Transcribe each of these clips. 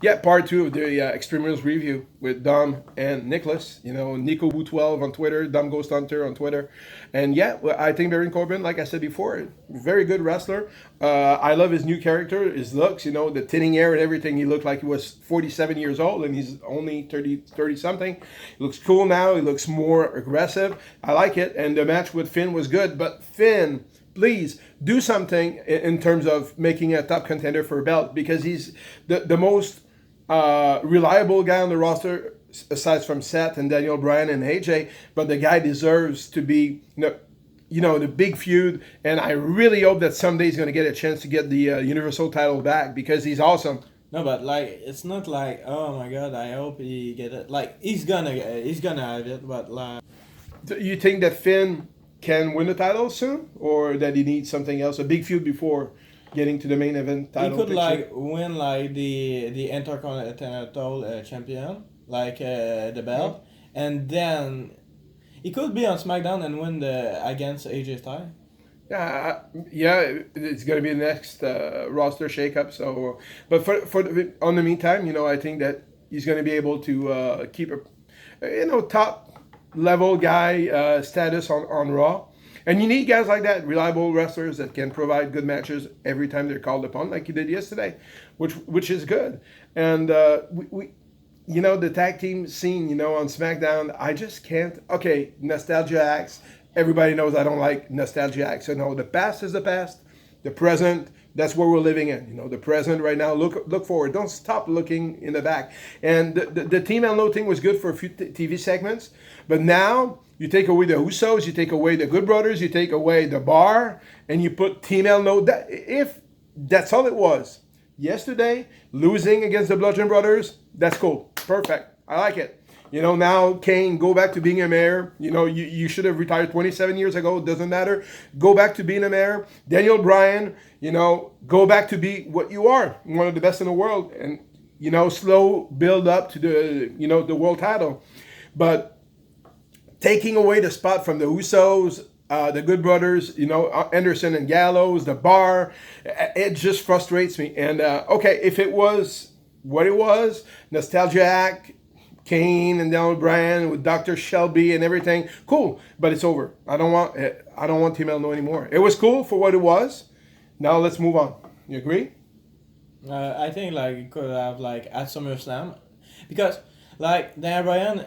Yeah, part two of the Extreme Rules review with Dom and Nicholas. You know, Nico Wu12 on Twitter, Dom Ghost Hunter on Twitter. And yeah, well, I think Baron Corbin, like I said before, very good wrestler. I love his new character, his looks, you know, the tinning hair and everything. He looked like he was 47 years old and he's only 30 something. He looks cool now. He looks more aggressive. I like it. And the match with Finn was good. But Finn, please do something in terms of making a top contender for a belt because he's the most reliable guy on the roster aside from Seth and Daniel Bryan and AJ, but the guy deserves to be, the big feud. And I really hope that someday he's going to get a chance to get the Universal title back because he's awesome. No, but like it's not like oh my god, I hope he get it. Like he's gonna have it, but like Do you think that Finn can win the title soon, or that he needs something else, a big feud before getting to the main event title he could picture? like win like the Intercontinental champion, like the belt, and then he could be on SmackDown and win the against AJ Styles. Yeah, it's going to be the next roster shakeup. So, but on the meantime, I think that he's going to be able to keep a top level guy status on Raw. And you need guys like that, reliable wrestlers that can provide good matches every time they're called upon, like you did yesterday, which is good. And the tag team scene, on SmackDown, I just can't. Okay, nostalgia acts. Everybody knows I don't like nostalgia acts. So no, the past is the past. The present, that's where we're living in. The present right now. Look forward. Don't stop looking in the back. And the Team Elno thing was good for a few TV segments, but now you take away the Usos, you take away the Good Brothers, you take away the Bar, and you put Team Elno. If that's all it was yesterday, losing against the Bludgeon Brothers, that's cool. Perfect. I like it. Now Kane, go back to being a mayor. You should have retired 27 years ago. It doesn't matter. Go back to being a mayor. Daniel Bryan, go back to be what you are, one of the best in the world. And, slow build up to the world title. But taking away the spot from the Usos, the Good Brothers, Anderson and Gallows, the Bar, it just frustrates me. And, okay, if it was what it was, nostalgia act, Kane and Daniel Bryan with Dr. Shelby and everything, cool, but it's over. I don't want Team Elno anymore. It was cool for what it was. Now let's move on. You agree? I think like it could have like at SummerSlam, because like Daniel Bryan,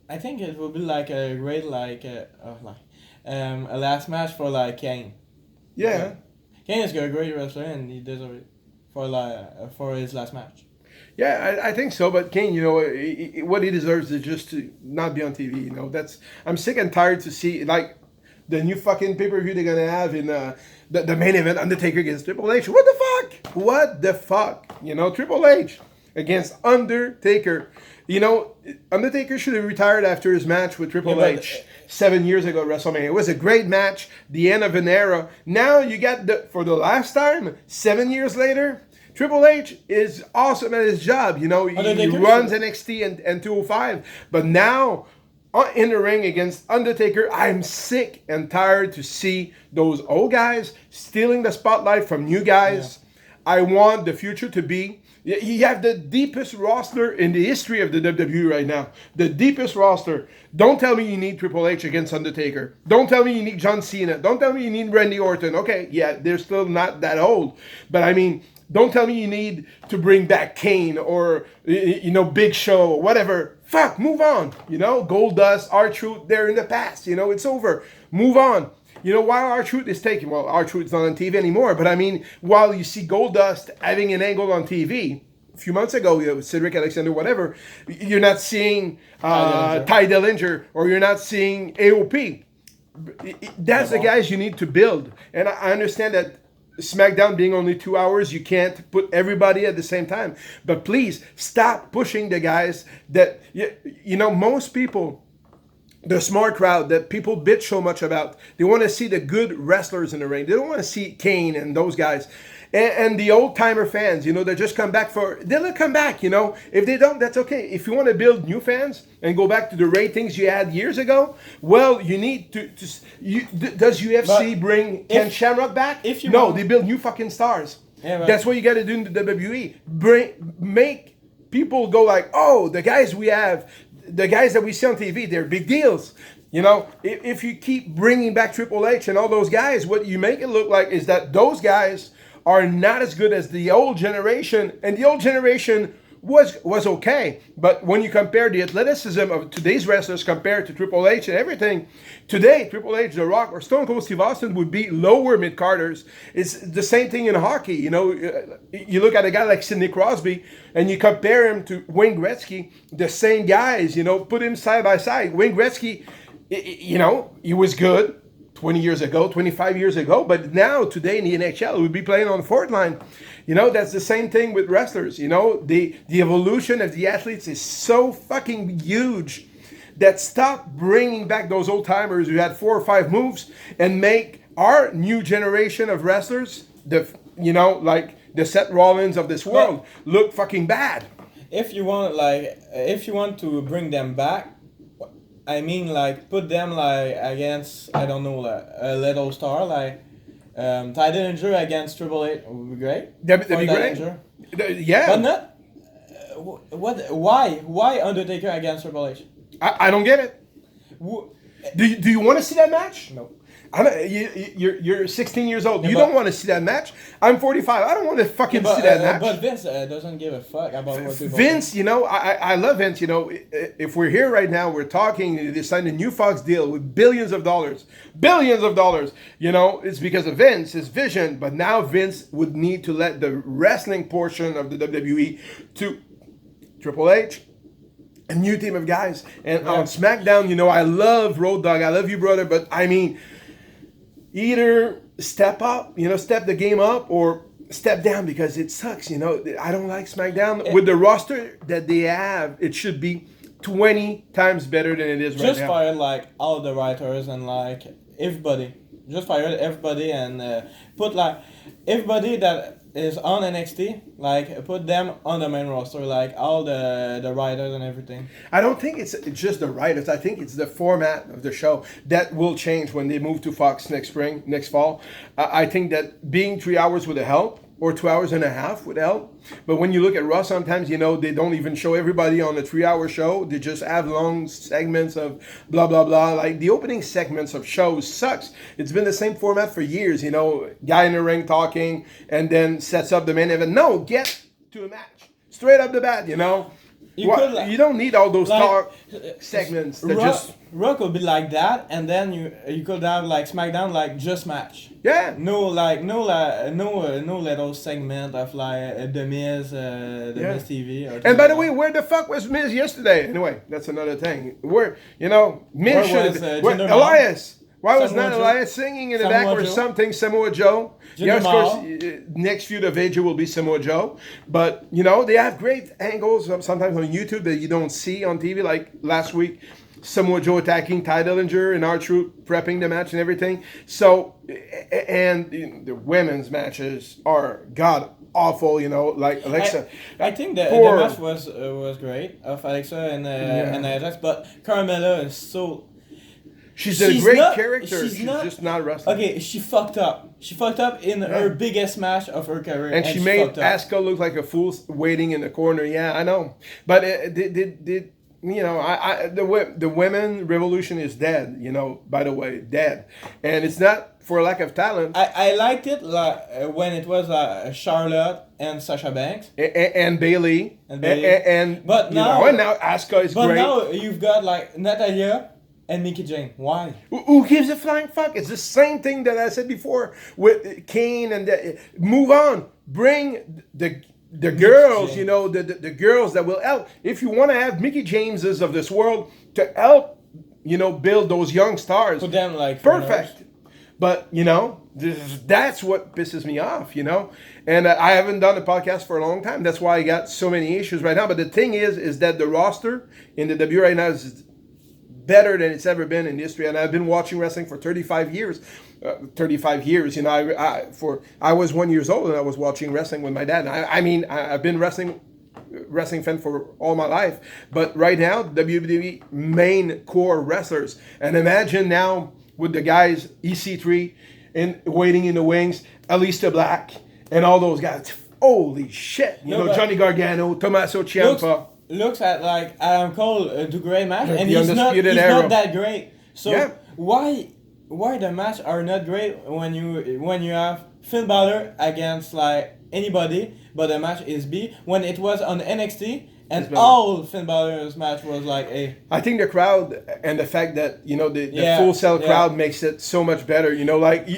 I think it would be like a great a last match for like Kane. Yeah. Kane is a great wrestler and he deserves it for his last match. Yeah, I think so. But Kane, what he deserves is just to not be on TV. I'm sick and tired to see like the new fucking pay-per-view they're gonna have in the main event, Undertaker against Triple H. What the fuck? What the fuck? Triple H against Undertaker. Undertaker should have retired after his match with Triple H 7 years ago at WrestleMania. It was a great match, the end of an era. Now you got for the last time, 7 years later. Triple H is awesome at his job. He runs NXT and 205. But now, in the ring against Undertaker, I'm sick and tired to see those old guys stealing the spotlight from new guys. Yeah. I want the future to be... You have the deepest roster in the history of the WWE right now. The deepest roster. Don't tell me you need Triple H against Undertaker. Don't tell me you need John Cena. Don't tell me you need Randy Orton. Okay, yeah, they're still not that old. But I mean... Don't tell me you need to bring back Kane or, Big Show or whatever. Fuck, move on. Goldust, R-Truth, they're in the past. It's over. Move on. While R-Truth is taking, well, R-Truth's not on TV anymore, but I mean, while you see Goldust having an angle on TV, a few months ago, Cedric Alexander, whatever, you're not seeing Ty Dillinger or you're not seeing AOP. That's the guys you need to build. And I understand that SmackDown being only 2 hours, you can't put everybody at the same time. But please stop pushing the guys that, most people, the smart crowd that people bitch so much about, they want to see the good wrestlers in the ring. They don't want to see Kane and those guys. And the old-timer fans, they just come back they'll come back, If they don't, that's okay. If you want to build new fans and go back to the ratings you had years ago, well, you need to does UFC bring Ken Shamrock back? They build new fucking stars. Yeah, that's what you got to do in the WWE. Make people go like, oh, the guys that we see on TV, they're big deals. You know, if you keep bringing back Triple H and all those guys, what you make it look like is that those guys are not as good as the old generation, and the old generation was okay. But when you compare the athleticism of today's wrestlers compared to Triple H and everything, today Triple H, The Rock, or Stone Cold Steve Austin would be lower mid-carders. It's the same thing in hockey. You know, you look at a guy like Sidney Crosby and you compare him to Wayne Gretzky, the same guys, you know, put him side by side. Wayne Gretzky, you know, he was good 20 years ago, 25 years ago, but now, today in the NHL, he would be playing on the fourth line. You know, that's the same thing with wrestlers. You know, the evolution of the athletes is so fucking huge that stop bringing back those old timers who had 4 or 5 moves and make our new generation of wrestlers, like the Seth Rollins of this world, look fucking bad. If you want to bring them back, I mean, like, put them, like, against, I don't know, like, a little star, like, Ty Dillinger against Triple H would be great. That'd be great. Yeah. But not, why Undertaker against Triple H? I don't get it. Do you want to see that match? No. You're 16 years old. You don't want to see that match. I'm 45. I don't want to fucking see that match. But Vince doesn't give a fuck about what people Vince, you know, I love Vince. You know, if we're here right now, we're talking. They signed a new Fox deal with billions of dollars. You know, it's because of Vince, his vision. But now Vince would need to let the wrestling portion of the WWE to Triple H. A new team of guys. And on SmackDown, you know, I love Road Dogg. I love you, brother. But I mean, either step up, you know, step the game up, or step down, because it sucks, you know. I don't like SmackDown. With the roster that they have, it should be 20 times better than it is right now. Just fire, like, all the writers and, like, everybody. Just fire everybody and put, like, everybody that is on NXT, like, put them on the main roster, like, all the writers and everything. I don't think it's just the writers. I think it's the format of the show that will change when they move to Fox next fall. I think that being 3 hours would help, or 2 hours and a half would help. But when you look at Raw, sometimes, you know, they don't even show everybody on a 3-hour show. They just have long segments of blah, blah, blah. Like, the opening segments of shows sucks. It's been the same format for years, you know, guy in the ring talking and then sets up the main event. No, get to a match. Straight up the bat, you know. You don't need all those talk segments that Raw could be like that, and then you could have, like, SmackDown, like, just match. Yeah. No little segment of, like, The Miz, Miz TV. And by the way, where the fuck was Miz yesterday? Anyway, that's another thing. Where, you know, Miz should have been. Elias. Why was not Elias singing in the back or something? Samoa Joe. Yeah, of course, next feud of AJ will be Samoa Joe. But, you know, they have great angles sometimes on YouTube that you don't see on TV. Like last week, Samoa Joe attacking Ty Dillinger and R-Truth prepping the match and everything. So, and the women's matches are god awful, you know, like Alexa. I think the match was great of Alexa and Ajax, but Carmella is so... She's a great character. She's just not wrestling. Okay, she fucked up. She fucked up in her biggest match of her career. And she made Asuka look like a fool waiting in the corner. Yeah, I know. But you know, the women revolution is dead, you know, by the way, dead. And it's not for lack of talent. I liked it when it was Charlotte and Sasha Banks. And Bayley. But now Asuka is great. But now you've got, like, Natalya and Mickie James. Why? Who gives a flying fuck? It's the same thing that I said before with Kane and move on. Bring the girls, you know, the girls that will help. If you want to have Mickie Jameses of this world to help, you know, build those young stars. Put them, like, perfect. But, you know, that's what pisses me off, you know. And I haven't done a podcast for a long time. That's why I got so many issues right now. But the thing is that the roster in the W right now is better than it's ever been in history, and I've been watching wrestling for 35 years. 35 years, you know. I was 1 year old and I was watching wrestling with my dad. I mean, I've been wrestling fan for all my life, but right now WWE main core wrestlers, and imagine now with the guys EC3 and waiting in the wings, Aleister Black, and all those guys. holy shit. You No, know, but- Johnny Gargano, Tommaso Ciampa. Looks at like Adam Cole do great match, The and he's Undisputed not Era. that great. So Yeah. why the match are not great when you have Finn Balor against like anybody, but the match is B when it was on NXT. And It's better. all Finn Balor's match was like A. I think the crowd and the fact that, you know, the Yeah, full cell yeah. crowd makes it so much better. You know, like,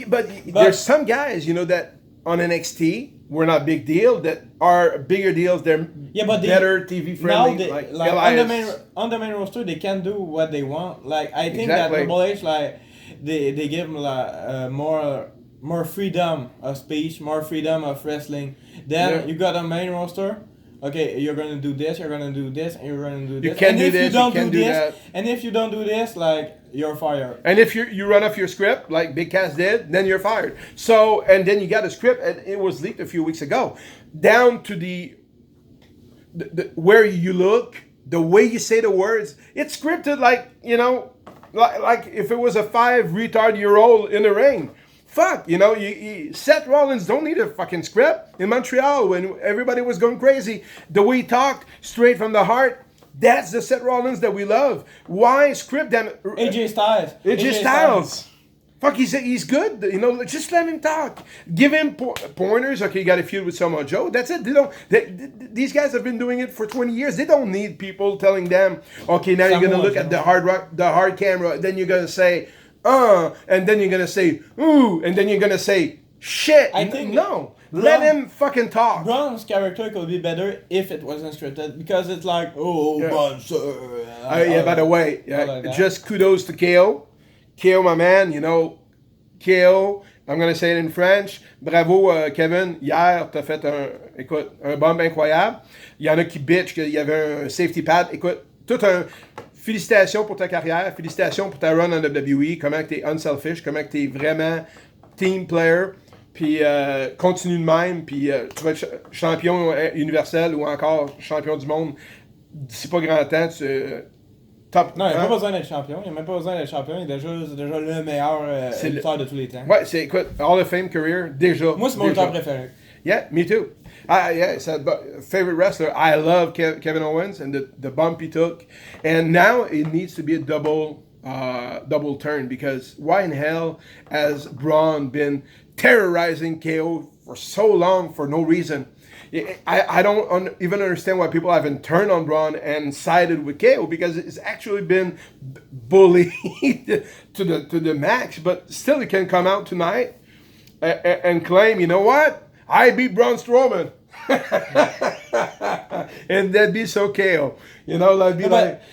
but there's some guys, you know, that on NXT were not big deal, that are bigger deals. They're better TV friendly. Now they, like like Elias. on the main roster, they can do what they want. Like I think Exactly. that Triple H, like they give them like more freedom of speech, more freedom of wrestling. Then Yeah. you got a main roster. Okay, you're gonna do this, you're gonna do this, and you're gonna do this. You can't and do if this, you don't you can't do this, that. and if you don't do this, like you're fired. And if you run off your script, like Big Cass did, then you're fired. So, and then you got a script, and it was leaked a few weeks ago, down to the where you look, the way you say the words. It's scripted like, you know, like if it was a 5 retard-year-old in the ring. Fuck, you know, Seth Rollins don't need a fucking script. In Montreal, when everybody was going crazy, the way he talked, straight from the heart, that's the Seth Rollins that we love. Why script them? AJ Styles. AJ Styles. Fuck, he's good. You know, just let him talk. Give him pointers. Okay, you got to feud with Samoa Joe. That's it. These guys have been doing it for 20 years. They don't need people telling them, okay, now you're going to look at the hard camera. Then you're going to say, and then you're going to say, ooh, and then you're going to say, shit. I think no. Let him fucking talk. Braun's character could be better if it wasn't scripted because it's like, Yeah. Bonser. Yeah, by the way, like that. just kudos to KO. KO, my man, you know, KO, I'm going to say it in French. Bravo, Kevin. Hier, t'as fait un bomb incroyable. Il y en a qui bitch qu'il y avait un safety pad. Écoute, félicitations pour ta carrière. Félicitations pour ta run en WWE. Comment t'es unselfish. Comment t'es vraiment team player. Puis continue de même. Puis tu vas être champion universel ou encore champion du monde d'ici pas grand temps. Top. Non, il n'a pas besoin d'être champion. Il n'a même pas besoin d'être champion. Il est déjà le meilleur lutteur de tous les temps. Ouais, c'est, écoute, Hall of Fame career, déjà. Moi, c'est mon lutteur préféré. Yeah, me too. Yeah, it's a favorite wrestler. I love Kevin Owens and the bump he took. And now it needs to be a double turn, because why in hell has Braun been terrorizing KO for so long for no reason? I don't even understand why people haven't turned on Braun and sided with KO, because it's actually been bullied to the max. But still, he can come out tonight and claim, you know what? I beat Braun Strowman. And that'd be so KO. You know, like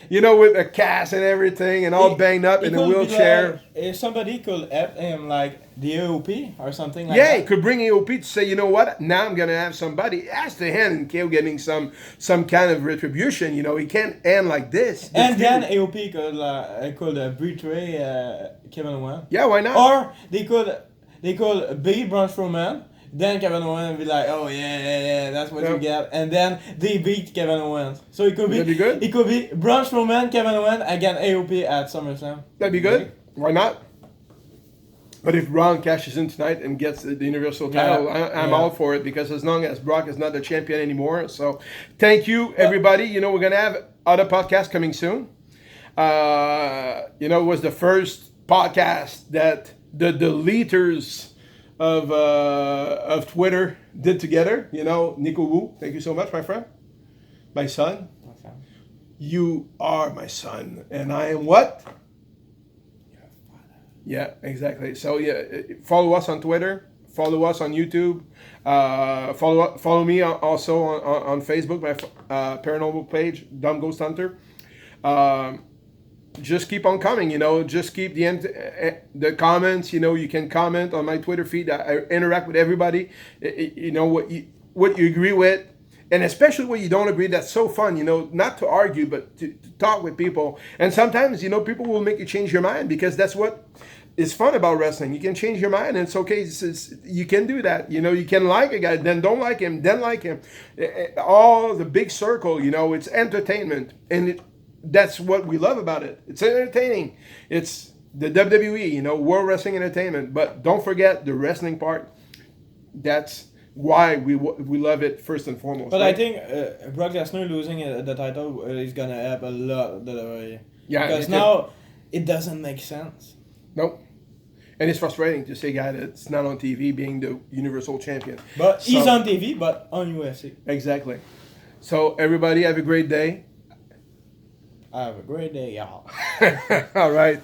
you know, with a cast and everything and all banged up in a wheelchair. Like, if somebody could help him, like the AOP or something like that. that. Yeah, he could bring AOP to say, you know what, now I'm going to have somebody. It has to end in KO getting some kind of retribution. You know, he can't end like this. And then AOP could betray Kevin Owens. Yeah, why not? Or they could beat Braun Strowman. Then Kevin Owens would be like, oh yeah, that's what you get. And then they beat Kevin Owens. So it could be, that'd be good. It could be Braun Strowman, Kevin Owens against AOP at SummerSlam. That'd be good. Why not? But if Braun cashes in tonight and gets the Universal title, I'm all for it, because as long as Brock is not the champion anymore. So thank you, everybody. You know, we're going to have other podcasts coming soon. You know, it was the first podcast that the deleters of Twitter did together. You know, Nico Wu, thank you so much, my friend. My son. Okay. You are my son, and I am what? Your father. Yeah, exactly. So yeah, follow us on Twitter. Follow us on YouTube. Follow me also on Facebook, my paranormal page, Dumb Ghost Hunter. Just keep on coming, you know. Just keep the comments. You know, you can comment on my Twitter feed. I interact with everybody. You know what you agree with, and especially what you don't agree. That's so fun, you know. Not to argue, but to talk with people. And sometimes, you know, people will make you change your mind, because that's what is fun about wrestling. You can change your mind, and it's okay. You can do that. You know, you can like a guy, then don't like him, then like him. All the big circle. You know, it's entertainment, and that's what we love about it. It's entertaining. It's the WWE, you know, World Wrestling Entertainment. But don't forget the wrestling part. That's why we love it first and foremost. But right? I think Brock Lesnar losing the title is gonna help a lot the WWE. Yeah, Because now it doesn't make sense. Nope. And it's frustrating to see a guy that's not on TV being the Universal Champion. But he's on TV, but on UFC. Exactly. So everybody have a great day. Have a great day, y'all. All right.